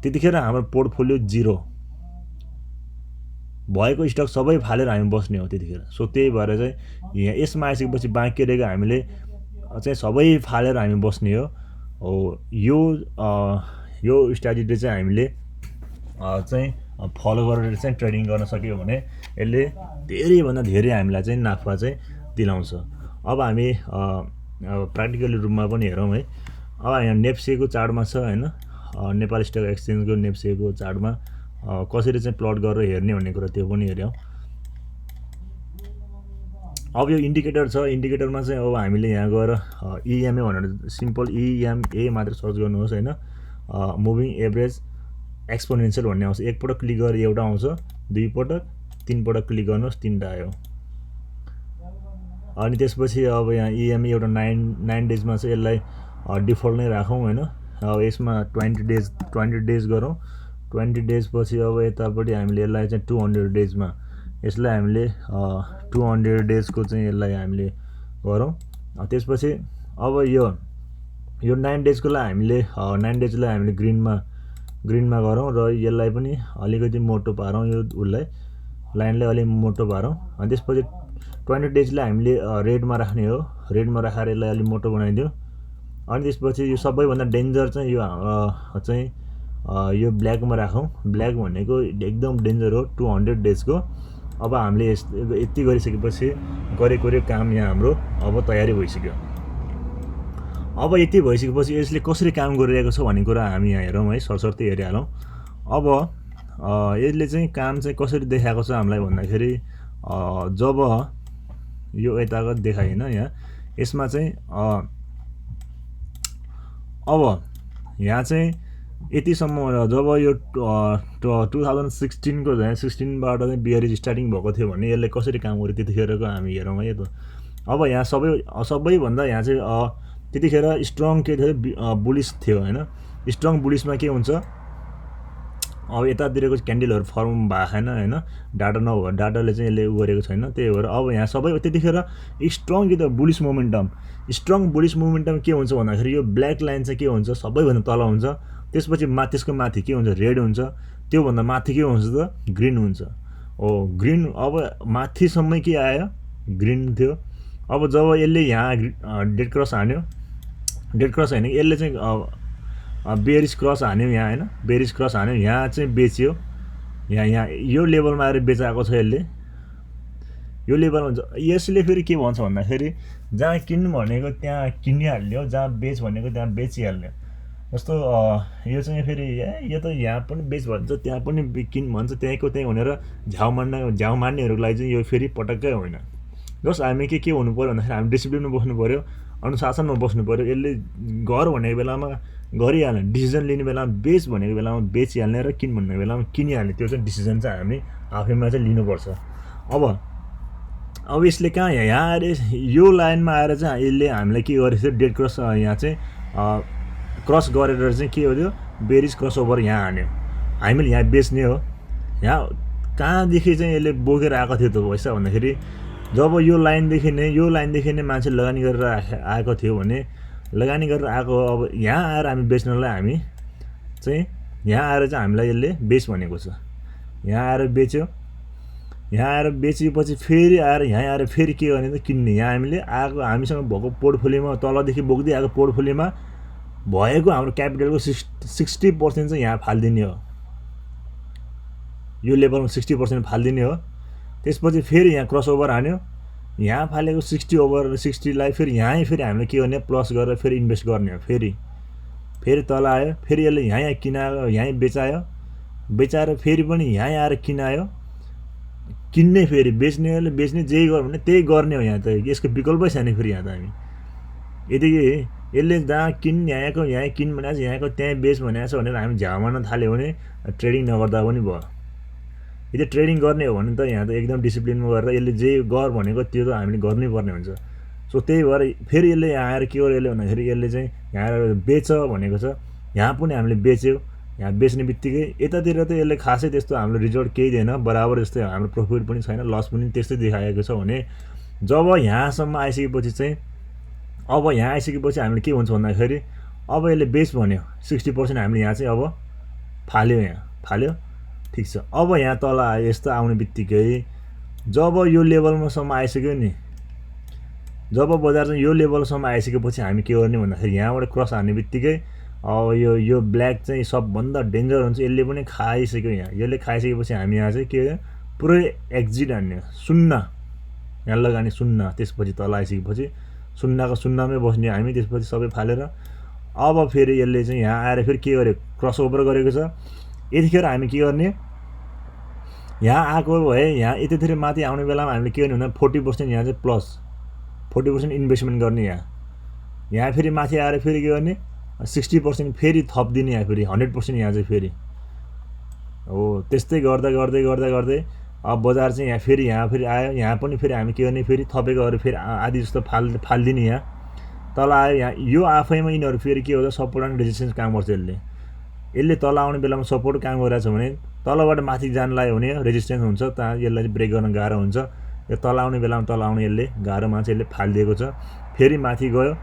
Speaker 1: त्यतिखेर हाम्रो पोर्टफोलियो जिरो भएको स्टक सबै फालेर हामी बस्ने हो त्यतिखेर। सो त्यही भएर चाहिँ यहाँ यसमा आइसकेपछि बाँकी रहेको हामीले चाहिँ सबै फालेर हामी बस्ने हो। यो स्ट्राटेजी चाहिँ हामीले चाहिँ फलो गरेर चाहिँ ट्रेडिङ गर्न सक्यो भने यसले धेरैभन्दा धेरै हामीलाई चाहिँ नाफा चाहिँ दिलाउँछ। अब हामी प्र्याक्टिकली रूपमा पनि हेरौँ है। अब यहाँ नेप्सेको चार्टमा छ होइन, नेपाल स्टक एक्सचेन्जको नेप्सेको चार्टमा कसरी चाहिँ प्लट गरेर हेर्ने भन्ने कुरा त्यो पनि हेऱ्यौँ। अब यो इन्डिकेटर छ, इन्डिकेटरमा चाहिँ अब हामीले यहाँ गएर इएमए भनेर सिम्पल इएमए मात्र सर्च गर्नुहोस् होइन। मुभिङ एभरेज एक्सपोनेन्सियल भन्ने आउँछ, एकपटक क्लिक गरेर एउटा आउँछ, दुईपटक तीनपटक क्लिक गर्नुहोस्, तीनवटा आयो। अनि त्यसपछि अब यहाँ इएमए एउटा 9 डेजमा चाहिँ यसलाई डिफल्ट नै राखौँ होइन। अब यसमा 20 डेज गरौँ। 20 डेज पछि अब यतापट्टि हामीले यसलाई चाहिँ 200 डेजमा यसलाई हामीले 200 डेजको चाहिँ यसलाई हामीले गरौँ। त्यसपछि अब यो 9 डेजकोलाई हामीले 9 डेजलाई हामीले ग्रिनमा गरौँ र यसलाई पनि अलिकति मोटो पारौँ, यो उसलाई लाइनलाई अलिक मोटो पारौँ। अनि त्यसपछि 20 डेजलाई हामीले रेडमा राख्ने हो, रेडमा राखेर यसलाई अलिक मोटो बनाइदिउँ। अनि त्यसपछि यो सबैभन्दा डेन्जर चाहिँ यो ब्ल्याकमा राखौँ। ब्ल्याक भनेको एकदम डेन्जर हो 200 डेजको। अब हामीले यति गरिसकेपछि गरेको काम यहाँ हाम्रो अब तयारी भइसक्यो। अब यति भइसकेपछि यसले कसरी काम गरिरहेको छ भन्ने कुरा हामी यहाँ हेरौँ है, सरसर्ती हेरिहालौँ। अब यसले चाहिँ काम चाहिँ कसरी देखाएको छ हामीलाई भन्दाखेरि जब यो यताको देखाएन यहाँ, यसमा चाहिँ अब यहाँ चाहिँ यतिसम्म जब यो 2016को 16बाट चाहिँ बियरिज स्टार्टिङ भएको थियो भने यसले कसरी काम गर्यो त्यतिखेरको हामी हेरौँ है त। अब यहाँ सबैभन्दा यहाँ चाहिँ त्यतिखेर स्ट्रङ के थियो, बुलिस थियो होइन। स्ट्रङ बुलिसमा के हुन्छ, अब यतातिरको क्यान्डलहरू फर्म भएको छैन होइन, डाटा नभएर डाटाले चाहिँ यसले उ गरेको छैन। त्यही भएर अब यहाँ सबै त्यतिखेर स्ट्रङ कि त bullish momentum, strong bullish momentum के हुन्छ भन्दाखेरि यो ब्ल्याक लाइन चाहिँ के हुन्छ सबैभन्दा तल हुन्छ। त्यसपछि त्यसको माथि के हुन्छ, रेड हुन्छ। त्योभन्दा माथि के हुन्छ त, ग्रिन हुन्छ। ग्रिन अब माथिसम्मै के आयो, ग्रिन थियो। अब जब यसले यहाँ डेड क्रस हान्यो, डेड क्रस होइन यसले चाहिँ बेरिज क्रस हान्यो यहाँ होइन, बेरिज क्रस हान्यो यहाँ चाहिँ बेच्यो, यहाँ यो लेभलमा आएर बेचाएको छ यसले, यो लेभलमा। यसले फेरि के भन्छ भन्दाखेरि जहाँ किन्नु भनेको त्यहाँ किनिहाल्यो, जहाँ बेच भनेको त्यहाँ बेचिहाल्यो। जस्तो यो चाहिँ फेरि यो त यहाँ पनि बेच भन्छ त्यहाँ पनि किन भन्छ, त्यहीँको त्यहीँ भनेर झ्याउ मार्नेहरूको लागि चाहिँ यो फेरि पटक्कै होइन। जस हामी के हुनु पऱ्यो भन्दाखेरि हामी डिसिप्लिनमा बस्नु पऱ्यो, अनुशासनमा बस्नु पऱ्यो। यसले गर भनेको बेलामा गरिहाल्ने, डिसिजन लिने बेलामा बेच भनेको बेलामा बेचिहाल्ने र किन भन्ने बेलामा किनिहाल्ने, त्यो चाहिँ डिसिजन चाहिँ हामी आफैमा चाहिँ लिनुपर्छ। अब यसले कहाँ यहाँ आएर यो लाइनमा आएर चाहिँ यसले हामीलाई के गरेको थियो, डेड क्रस यहाँ चाहिँ क्रस गरेर चाहिँ के हो त्यो बेरिज क्रस ओभर यहाँ हान्यो। हामीले यहाँ बेच्ने हो। यहाँ कहाँदेखि चाहिँ यसले बोकेर आएको थियो त पैसा भन्दाखेरि जब यो लाइनदेखि नै मान्छे लगानी गरेर आएको थियो भने, लगानी गरेर आएको अब यहाँ आएर हामी बेच्नलाई हामी चाहिँ यहाँ आएर चाहिँ हामीलाई यसले बेच भनेको छ। यहाँ आएर बेच्यो, यहाँ आएर बेचेपछि फेरि आएर यहाँ आएर फेरि के गर्ने त किन्ने। यहाँ हामीले आएको हामीसँग भएको पोर्टफोलियोमा तलदेखि बोक्दै आएको पोर्टफोलियोमा भएको हाम्रो क्यापिटलको 60% चाहिँ यहाँ फालिदिने हो, यो लेभलमा 60% फालिदिने हो। त्यसपछि फेरि यहाँ क्रस ओभर हान्यो, यहाँ फालेको 60/60लाई फेरि यहीँ फेरि हामीले के गर्ने, प्लस गरेर फेरि इन्भेस्ट गर्ने हो। फेरि तल आयो, फेरि यसले यहाँ किनायो, यहीँ बेचायो, बेचाएर फेरि पनि यहाँ आएर किनायो, किन्ने फेरि बेच्नेहरूले बेच्ने, जे गर्यो भने त्यही गर्ने हो। यहाँ त यसको विकल्पै छैन फेरि यहाँ त हामी यदि यसले जहाँ किन यहीँ किन भनेको छ, यहाँको त्यहीँ बेच भनेको छ भनेर हामी झ्याउ मार्न थाल्यो भने ट्रेडिङ नगर्दा पनि भयो। यदि ट्रेडिङ गर्ने हो भने त यहाँ त एकदम डिसिप्लिनमा गरेर यसले जे गर भनेको त्यो त हामीले गर्नै पर्ने हुन्छ। सो त्यही भएर फेरि यसले यहाँ आएर के गर्यो, यसले भन्दाखेरि यसले चाहिँ यहाँ आएर बेच भनेको छ, यहाँ पनि हामीले बेच्यो। यहाँ बेच्ने बित्तिकै यतातिर त यसले खासै त्यस्तो हाम्रो रिजल्ट केही दिएन, बराबर जस्तै हाम्रो प्रफिट पनि छैन, लस पनि त्यस्तै देखाएको छ भने जब यहाँसम्म आइसकेपछि चाहिँ अब यहाँ आइसकेपछि हामीले के हुन्छ भन्दाखेरि अब यसले बेच भन्यो 60% हामीले यहाँ चाहिँ अब फाल्यो, यहाँ फाल्यो, ठिक छ। अब यहाँ तल आयो, यस्तो आउने बित्तिकै जब यो लेभलमासम्म आइसक्यो नि, जब बजार चाहिँ यो लेभलसम्म आइसकेपछि हामी के गर्ने भन्दाखेरि यहाँबाट क्रस हान्ने बित्तिकै अब यो ब्ल्याक चाहिँ सबभन्दा डेन्जर हुन्छ। यसले पनि खाइसक्यो, यहाँ यसले खाइसकेपछि हामी यहाँ चाहिँ के पुरै एक्जिट हान्ने, शून्य यहाँ लगाने, शून्य। त्यसपछि तल आइसकेपछि शून्यको शून्यमै बस्ने हामी, त्यसपछि सबै फालेर अब फेरि यसले चाहिँ यहाँ आएर फेरि के गर्यो, क्रस ओभर गरेको छ। यतिखेर हामी के गर्ने, यहाँ आएको भए यहाँ यतिखेर माथि आउने बेलामा हामीले के गर्ने भन्दा 40% यहाँ चाहिँ प्लस 40% इन्भेस्टमेन्ट गर्ने। यहाँ फेरि माथि आएर फेरि के गर्ने, 60% फेरि थपिदिने, यहाँ फेरि 100% यहाँ चाहिँ फेरि हो। त्यस्तै गर्दा गर्दै अब बजार चाहिँ यहाँ फेरि आयो, यहाँ पनि फेरि हामी के गर्ने, फेरि थपेको गरेर फेरि आधी जस्तो फालिदिने। यहाँ तल आयो, यहाँ यो आफैमा यिनीहरू फेरि के हो त सपोर्ट एन्ड रेजिस्टेन्स काम गर्छ। यसले तल आउने बेलामा सपोर्ट काम गरिरहेछ भने तलबाट माथि जानलाई हुने रेजिस्टेन्स हुन्छ, त्यहाँ यसलाई ब्रेक गर्न गाह्रो हुन्छ। यो तल आउने बेलामा तल आउने यसले गाह्रोमा चाहिँ यसले फालिदिएको छ। फेरि माथि गयो,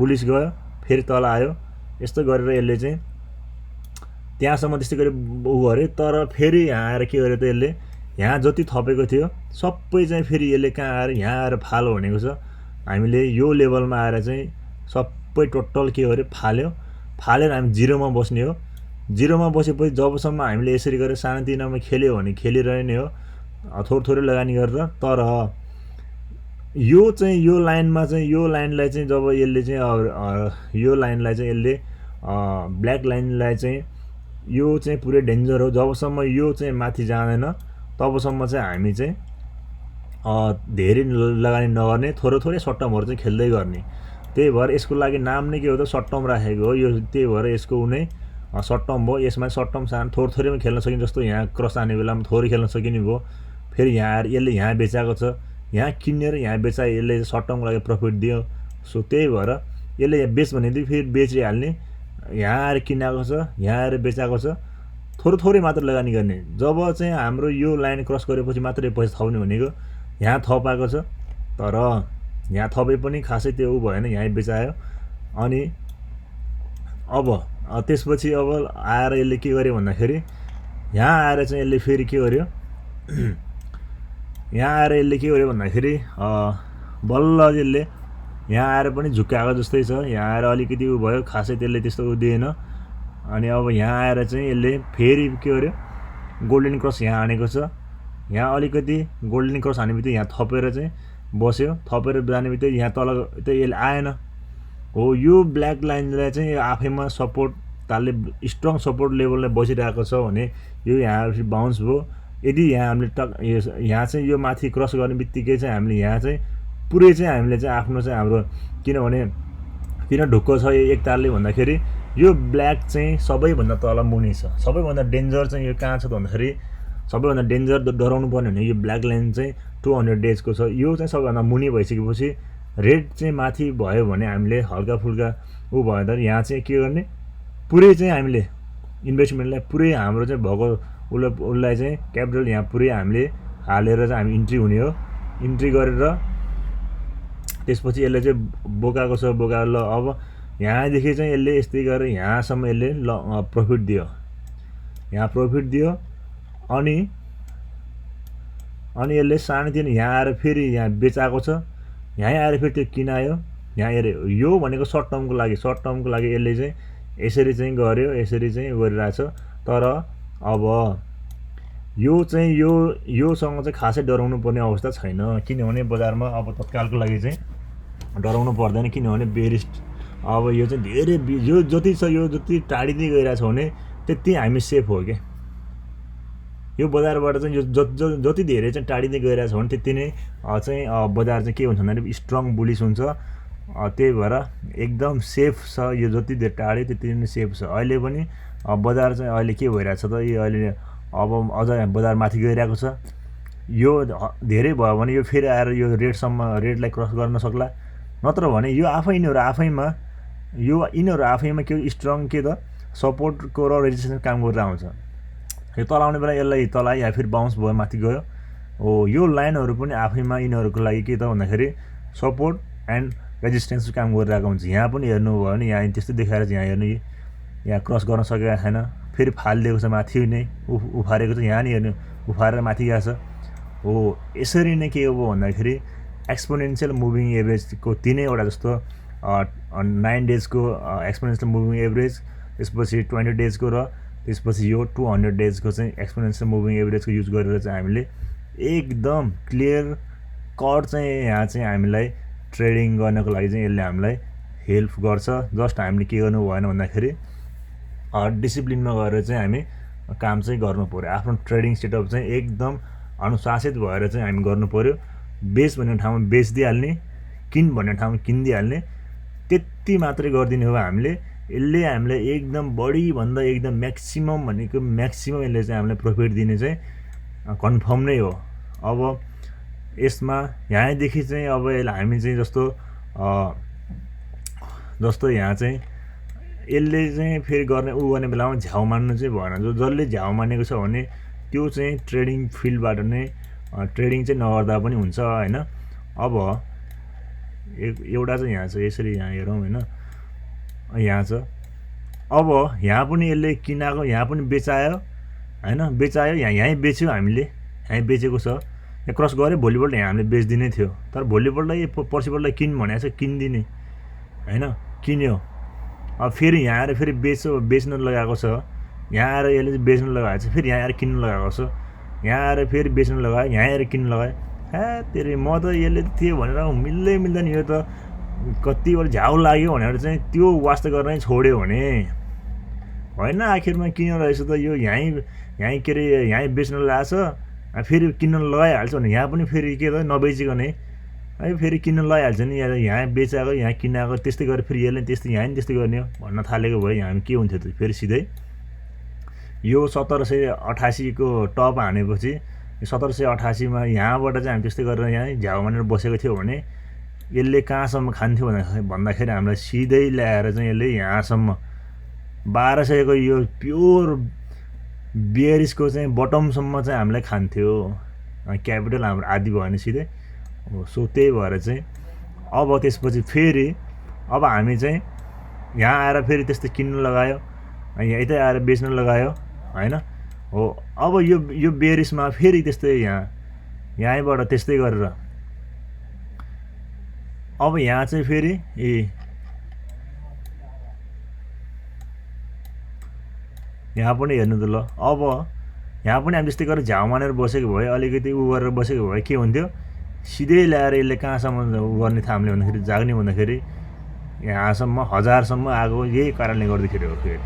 Speaker 1: बुलिस गयो, फेरि तल आयो, यस्तो गरेर यसले चाहिँ त्यहाँसम्म त्यस्तै गरी उ गर्यो। तर फेरि यहाँ आएर के गर्यो त यसले यहाँ जति थपेको थियो सबै चाहिँ फेरि यसले कहाँ आएर यहाँ आएर फालो भनेको छ। हामीले यो लेभलमा आएर चाहिँ सबै टोटल के गर्यो फाल्यो। फालेर हामी 0 मा बस्ने हो। 0 मा बसेपछि जबसम्म हामीले यसरी गरेर सानोतिनोमा खेल्यो भने खेलिरहने हो थोरै थोरै लगानी गरेर। तर यो चाहिँ यो लाइनमा चाहिँ यो लाइनलाई चाहिँ जब यसले चाहिँ यो लाइनलाई चाहिँ यसले ब्ल्याक लाइनलाई चाहिँ यो चाहिँ पुरै डेन्जर हो। जबसम्म यो चाहिँ माथि जाँदैन तबसम्म चाहिँ हामी चाहिँ धेरै लगानी नगर्ने, थोरै थोरै सर्ट टर्महरू चाहिँ खेल्दै गर्ने। त्यही भएर यसको लागि नाम नै के हो त सर्ट टर्म राखेको हो यो। त्यही भएर यसको उनै सर्ट टर्म भयो। यसमा सर्ट टर्म सानो थोरै थोरैमा खेल्न सकिन्छ, जस्तो यहाँ क्रस आने बेलामा थोरै खेल्न सकिने भयो। फेरि यहाँ आएर यसले यहाँ बेचाएको छ, यहाँ किनेर यहाँ बेचाए, यसले सर्ट टर्मको लागि प्रफिट दियो। सो त्यही भएर यसले यहाँ बेच भनेदेखि फेरि बेचिहाल्ने, यहाँ आएर किनेको छ, यहाँ आएर बेचाएको छ, थोरै थोरै मात्र लगानी गर्ने। जब चाहिँ हाम्रो यो लाइन क्रस गरेपछि मात्रै पैसा थप्ने भनेको यहाँ थपाएको छ। तर यहाँ थपे पनि खासै त्यो उ भएन, यहाँ बेचायो। अनि अब त्यसपछि अब आएर यसले के गर्यो भन्दाखेरि यहाँ आएर चाहिँ यसले फेरि के गर्यो यहाँ आएर यसले के गर्यो भन्दाखेरि बल्ल यसले यहाँ आएर पनि झुक्काएको जस्तै छ। यहाँ आएर अलिकति उ भयो, खासै त्यसले त्यस्तो उ दिएन। अनि अब यहाँ आएर चाहिँ यसले फेरि के गर्यो गोल्डन क्रस यहाँ हानेको छ। यहाँ अलिकति गोल्डन क्रस हाने बित्तिकै यहाँ थपेर चाहिँ बस्यो। थपेर जाने बित्तिकै यहाँ तल त यसले आएन हो। यो ब्ल्याक लाइनलाई चाहिँ आफैमा सपोर्ट तालले स्ट्रङ सपोर्ट लेभलले बसिरहेको छ भने यो यहाँ बााउन्स भयो। यदि यहाँ हामीले यहाँ चाहिँ यो माथि क्रस गर्ने बित्तिकै चाहिँ हामीले यहाँ चाहिँ पुरै चाहिँ हामीले चाहिँ आफ्नो चाहिँ हाम्रो किनभने किन ढुक्क छ एक तालले भन्दाखेरि यो ब्ल्याक चाहिँ सबैभन्दा तल मुनि छ। सबैभन्दा डेन्जर चाहिँ यो कहाँ छ त भन्दाखेरि सबैभन्दा डेन्जर डराउनु पर्ने भने यो ब्ल्याक लाइन चाहिँ 200 डेजको छ। यो चाहिँ सबैभन्दा मुनि भइसकेपछि रेड चाहिँ माथि भयो भने हामीले हल्का फुल्का उ भयो त यहाँ चाहिँ के गर्ने पुरै चाहिँ हामीले इन्भेस्टमेन्टलाई पुरै हाम्रो चाहिँ भएको उसलाई चाहिँ क्यापिटल यहाँ पुरै हामीले हालेर चाहिँ हामी इन्ट्री हुने हो। इन्ट्री गरेर त्यसपछि यसले चाहिँ बोकाएको छ। बोका ल अब यहाँदेखि चाहिँ यसले यस्तै गरेर यहाँसम्म यसले प्रफिट दियो, यहाँ प्रफिट दियो। अनि यसले सानोतिनो यहाँ आएर फेरि यहाँ बेचाएको छ, यहाँ आएर फेरि त्यो किनायो। यहाँ हेऱ्यो यो भनेको सर्ट टर्मको लागि, सर्ट टर्मको लागि यसले चाहिँ यसरी चाहिँ गर्यो, यसरी चाहिँ गरिरहेछ। तर अब यो चाहिँ योसँग चाहिँ खासै डराउनु पर्ने अवस्था छैन। किनभने बजारमा अब तत्कालको लागि चाहिँ डराउनु पर्दैन। किनभने बेरिस्ट अब यो चाहिँ धेरै यो जति छ यो जति टाढिँदै गइरहेछ भने त्यति हामी सेफ हो क्या। यो बजारबाट चाहिँ यो जति धेरै चाहिँ टाढिँदै गइरहेछ भने त्यति नै चाहिँ बजार चाहिँ के हुन्छ भन्दाखेरि स्ट्रङ बुलिस हुन्छ। त्यही भएर एकदम सेफ छ। यो जति धेरै टाढ्यो त्यति नै सेफ छ। अहिले पनि बजार चाहिँ अहिले के भइरहेछ त यो अहिले अब अझ बजार माथि गइरहेको छ। यो धेरै भयो भने यो फेरि आएर यो रेडलाई क्रस गर्न सक्ला। नत्र भने यो यिनीहरू आफैमा के स्ट्रङ के त सपोर्टको र रेजिस्टेन्सको काम गरेर आउँछ। यो तल आउने बेला यसलाई तल आयो, या फेरि बााउन्स भयो माथि गयो हो। यो लाइनहरू पनि आफैमा यिनीहरूको लागि के त भन्दाखेरि सपोर्ट एन्ड रेजिस्टेन्सको काम गरिरहेको हुन्छ। यहाँ पनि हेर्नुभयो भने यहाँ त्यस्तै देखाएर चाहिँ यहाँ हेर्नु यहाँ क्रस गर्न सकेको छैन, फेरि फालिदिएको छ माथि नै उफारेको छ। यहाँ नि हेर्नु उफारेर माथि गएको छ हो। यसरी नै के हो भन्दाखेरि एक्सपोनेन्सियल मुभिङ एभरेजको 3वटा जस्तो 9 डेजको एक्सपोनेन्सियल मुभिङ एभरेज, त्यसपछि 20 डेजको र त्यसपछि यो 200 डेजको चाहिँ एक्सपोनेन्सियल मुभिङ एभरेजको युज गरेर चाहिँ हामीले एकदम क्लियर कट चाहिँ यहाँ चाहिँ हामीलाई ट्रेडिङ गर्नको लागि चाहिँ यसले हामीलाई हेल्प गर्छ। जस्ट हामीले के गर्नु भएन भन्दाखेरि डिसिप्लिनमा गएर चाहिँ हामी काम चाहिँ गर्नु पऱ्यो। आफ्नो ट्रेडिङ सेटअप चाहिँ एकदम अनुशासित भएर चाहिँ हामी गर्नु पऱ्यो। बेच भन्ने ठाउँमा बेचिदिइहाल्ने, किन भन्ने ठाउँमा किनिदिइहाल्ने, त्यति मात्रै गरिदिने हो हामीले। यसले हामीलाई एकदम बढीभन्दा एकदम म्याक्सिमम भनेको म्याक्सिमम यसले चाहिँ हामीलाई प्रफिट दिने चाहिँ कन्फर्म नै हो। अब यसमा यहाँदेखि चाहिँ अब हामी चाहिँ जस्तो यहाँ चाहिँ यसले चाहिँ फेरि गर्ने गर्ने बेलामा झ्याउ मान्नु चाहिँ भएन। जसले झ्याउ मानेको छ भने त्यो चाहिँ ट्रेडिङ फिल्डबाट नै ट्रेडिङ चाहिँ नगर्दा पनि हुन्छ हैन। अब एउटा चाहिँ यहाँ छ, यसरी यहाँ हेरौँ हैन, यहाँ छ। अब यहाँ पनि यसले किनाको, यहाँ पनि बेचायो हैन, बेचायो, यहीँ बेच्यो हामीले, यहीँ बेचेको छ। यहाँ क्रस गऱ्यो, भोलिपल्ट यहाँ हामीले बेच्दिनै थियो, तर भोलिपल्ट पर्सिपल्ट किन भनेको छ, किनिदिने हैन, किन्यो। अब फेरि यहाँ आएर फेरि बेच्न लगाएको छ, यहाँ आएर यसले चाहिँ बेच्न लगाएको छ, फेरि यहाँ आएर किन्न लगाएको छ, यहाँ आएर फेरि बेच्न लगायो, यहाँ आएर किन्न लगायो। तेरे म त यसले थियो भनेर मिल्दैन, यो त कतिबाट झ्याउ लाग्यो भनेर चाहिँ त्यो वास्ता गर्नै छोड्यो भने होइन, आखिरमा किन रहेछ त यो, यहीँ के अरे यहीँ बेच्न लगाएको छ, फेरि किन्न लगाइहाल्छ भने यहाँ पनि फेरि के त नबेचिकन है फेरि किन्न लगाइहाल्छ नि, यहाँ बेचाएको यहाँ किनाएको त्यस्तै गरेर फेरि यसले त्यस्तै यहाँ नि त्यस्तै गर्ने भन्न थालेको भए हामी के हुन्थ्यो त, फेरि सिधै यो 1788 को टप हानेपछि 1788 मा यहाँबाट चाहिँ हामी त्यस्तै गरेर यहाँ झ्याउ मानेर बसेको थियो भने यसले कहाँसम्म खान्थ्यो भन्दाखेरि हामीलाई सिधै ल्याएर चाहिँ यसले यहाँसम्म 1200 को यो प्योर बियरिसको चाहिँ बटमसम्म चाहिँ हामीलाई खान्थ्यो, क्यापिटल हाम्रो आदि भयो भने सिधै। सो त्यही भएर चाहिँ अब त्यसपछि फेरि अब हामी चाहिँ यहाँ आएर फेरि त्यस्तै किन्न लगायो, यतै आएर बेच्न लगायो हैन हो। अब यो बेरिसमा फेरि त्यस्तै यहीँबाट त्यस्तै गरेर अब यहाँ चाहिँ फेरि यहाँ पनि हेर्नु त ल, अब यहाँ पनि हामी त्यस्तै गरेर झ्याउ मानेर बसेको भए, अलिकति उ गरेर बसेको भए के हुन्थ्यो, सिधै ल्याएर यसले कहाँसम्म गर्ने थियो हामीले भन्दाखेरि, जाग्ने भन्दाखेरि यहाँसम्म 1000सम्म आएको यही कारणले गर्दाखेरि हो। फेरि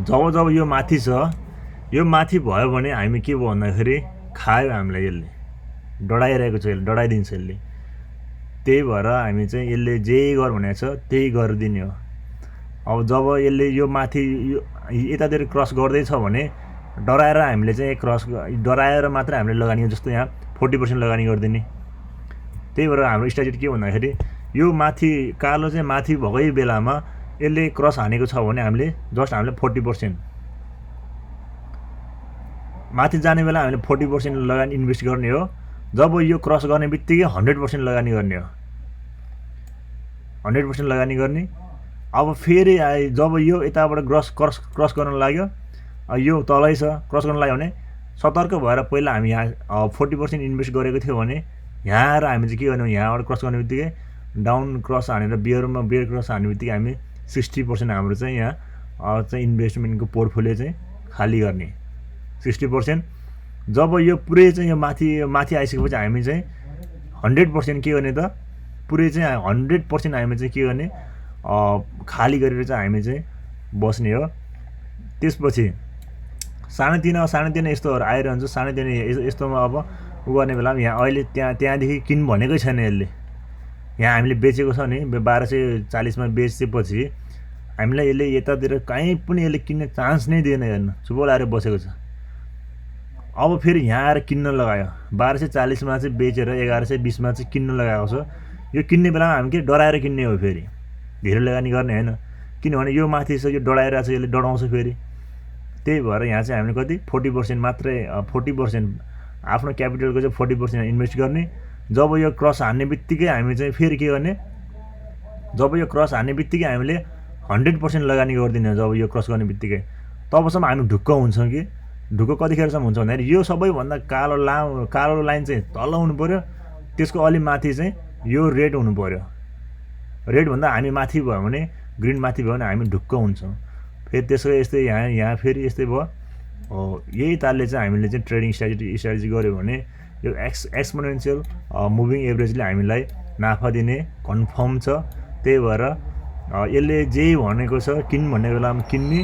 Speaker 1: जब यो माथि छ, यो माथि भयो भने हामी के भयो भन्दाखेरि खायो हामीलाई, यसले डढाइरहेको छ, यसले डढाइदिन्छ यसले। त्यही भएर हामी चाहिँ यसले जे गर भनेको छ त्यही गरिदिने हो। अब जब यसले यो माथि यतातिर क्रस गर्दैछ भने डराएर हामीले चाहिँ डराएर मात्र हामीले लगानी, जस्तो यहाँ 40% लगानी गरिदिने। त्यही भएर हाम्रो स्ट्राटेजी के भन्दाखेरि यो माथि कालो चाहिँ माथि भएकै बेलामा यसले क्रस हानेको छ भने हामीले 40% माथि जाने बेला हामीले 40% लगानी इन्भेस्ट गर्ने हो। जब यो क्रस गर्ने बित्तिकै 100% लगानी गर्ने हो, 100% लगानी गर्ने। अब फेरि जब यो यताबाट क्रस गर्न लाग्यो, यो तलै छ, क्रस गर्न लाग्यो भने सतर्क भएर पहिला हामी यहाँ 40% इन्भेस्ट गरेको थियो भने यहाँ आएर हामी चाहिँ के गर्ने, यहाँबाट क्रस गर्ने बित्तिकै डाउन क्रस हानेर बियर क्रस हाने बित्तिकै हामी 60% हाम्रो चाहिँ यहाँ चाहिँ इन्भेस्टमेन्टको पोर्टफोलियो चाहिँ खाली गर्ने 60%। जब यो पुरै चाहिँ यो माथि आइसकेपछि हामी चाहिँ 100% के गर्ने त, पुरै चाहिँ 100% हामी चाहिँ के गर्ने, खाली गरेर चाहिँ हामी चाहिँ बस्ने हो। त्यसपछि सानोतिनो यस्तोहरू आइरहन्छ, सानोतिनो यस्तोमा अब उ गर्ने बेलामा यहाँ अहिले त्यहाँदेखि किन भनेकै छैन यसले, यहाँ हामीले बेचेको छ नि 1240 मा बेचेपछि हामीलाई यसले यतातिर कहीँ पनि यसले किन्ने चान्स नै दिएन, हेर्नु चुप लाएर बसेको छ। अब फेरि यहाँ आएर किन्न लगायो, 1240 मा चाहिँ बेचेर 1120 मा चाहिँ किन्न लगाएको छ। यो किन्ने बेलामा हामी के डराएर किन्ने हो, फेरि धेरै लगानी गर्ने होइन, किनभने यो माथि छ, यो डढाइरहेको छ, यसले डढाउँछ फेरि। त्यही भएर यहाँ चाहिँ हामीले कति 40% मात्रै 40% आफ्नो क्यापिटलको चाहिँ 40% इन्भेस्ट गर्ने। जब यो क्रस हान्ने बित्तिकै हामी चाहिँ फेरि के गर्ने, जब यो क्रस हान्ने बित्तिकै हामीले 100% लगानी गरिदिने। जब यो क्रस गर्ने बित्तिकै तबसम्म हामी ढुक्क हुन्छौँ कि ढुक्क कतिखेरसम्म हुन्छ भन्दाखेरि यो सबैभन्दा कालो लाइन चाहिँ तल हुनु पऱ्यो, त्यसको अलि माथि चाहिँ यो रेड हुनु पऱ्यो। रेडभन्दा हामी माथि भयो भने, ग्रिन माथि भयो भने हामी ढुक्क हुन्छौँ। फेरि त्यसको यस्तै यहाँ फेरि यस्तै भयो। यही तालले चाहिँ हामीले चाहिँ ट्रेडिङ स्ट्राटेजी गऱ्यो भने यो एक्सपोनेन्सियल मुभिङ एभरेजले हामीलाई नाफा दिने कन्फर्म छ। त्यही भएर यसले जे भनेको छ, किन भनेको बेलामा किन्ने,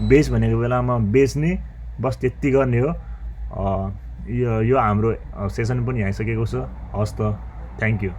Speaker 1: बेच भनेको बेलामा बेच्ने, बस त्यति गर्ने हो। यो हाम्रो सेसन पनि आइसकेको छ। हस् त, थ्याङ्क यू।